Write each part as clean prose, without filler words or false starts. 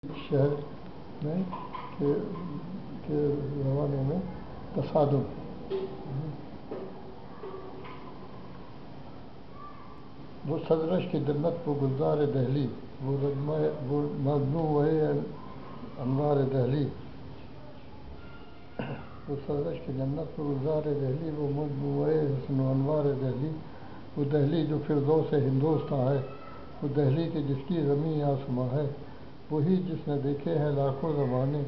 شہر میں کے زمانے میں تصادم وہ سرزنش کی جنت وہ گلزار دہلی وہ مجموع انوار دہلی وہ سرزنش کی جنت وہ گلزار دہلی وہ مجموع حسن و انوار دہلی وہ دہلی جو فردوس ہندوستاں ہے وہ دہلی کی جس کی زمین آسماں ہے وہی جس نے دیکھے ہیں لاکھوں زمانے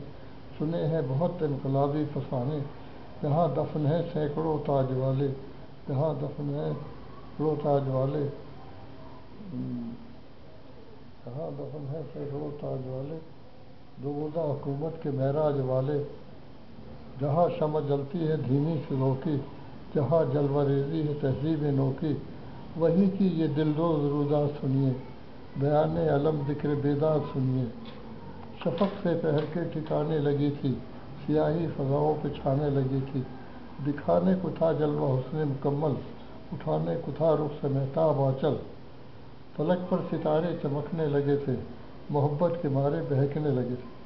سنے ہیں بہت انقلابی فسانے جہاں دفن ہے سینکڑوں تاج والے جہاں دفن ہے سینکڑوں تاج والے جہاں دفن ہے سینکڑوں تاج والے دوبودہ حکومت کے معراج والے جہاں شمع جلتی ہے دھیمی سلوکی جہاں جلوہ ریزی ہے تہذیب نوکی وہی کی یہ دلدوز رودات سنیے بیان علم ذکر بیداد سنیے شفق سے پہر کے ٹھکانے لگی تھی سیاہی فضاؤں پہ چھانے لگی تھی دکھانے کو تھا جلوہ حسن مکمل اٹھانے کو تھا رخ سے مہتاب آنچل فلک پر ستارے چمکنے لگے تھے محبت کے مارے بہکنے لگے تھے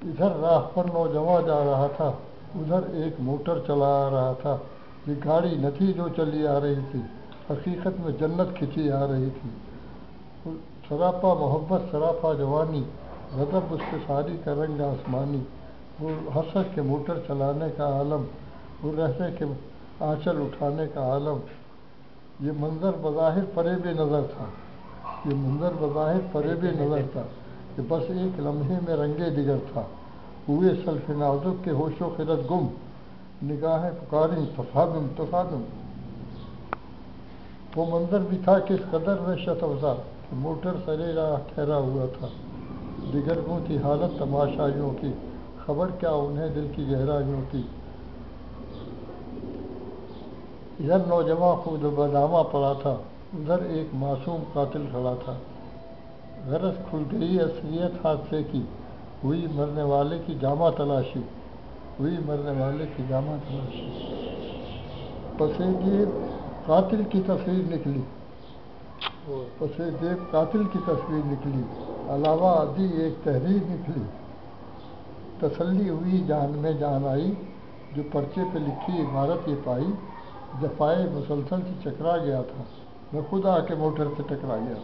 ادھر راہ پر نوجواں جا رہا تھا ادھر ایک موٹر چلا آ رہا تھا یہ گاڑی نہ تھی جو چلی آ رہی تھی حقیقت میں جنت کھچی آ رہی تھی سراپا محبت سراپا جوانی غضب اس کے ساری کا رنگ آسمانی وہ حسرت کے موٹر چلانے کا عالم وہ رہنے کے آنچل اٹھانے کا عالم یہ منظر بظاہر فریب نظر تھا یہ منظر بظاہر فریب نظر تھا کہ بس ایک لمحے میں رنگے دیگر تھا ہوئے سلف نازک کے ہوش و خرد گم نگاہیں پکاری تصادم تصادم وہ منظر بھی تھا کس قدر وحشت افزا کہ موٹر سرے راہ ٹھہرا ہوا تھا دیگرگوں کی حالت تماشائیوں کی خبر کیا انہیں دل کی گہرائیوں کی ادھر نوجواں خود بدامہ پڑا تھا ادھر ایک معصوم قاتل کھڑا تھا غرض کھل گئی اصلیت حادثے کی ہوئی مرنے والے کی جامہ تلاشی ہوئی مرنے والے کی جامہ تلاشی پس جیب قاتل کی تصویر نکلی پس جیب قاتل کی تصویر نکلی علاوہ ادھی ایک تحریر نکلی تسلی ہوئی جان میں جان آئی جو پرچے پہ لکھی عبارت یہ پائی جفائے مسلسل سے چکرا گیا تھا میں خود آ کے موٹر سے ٹکرا گیا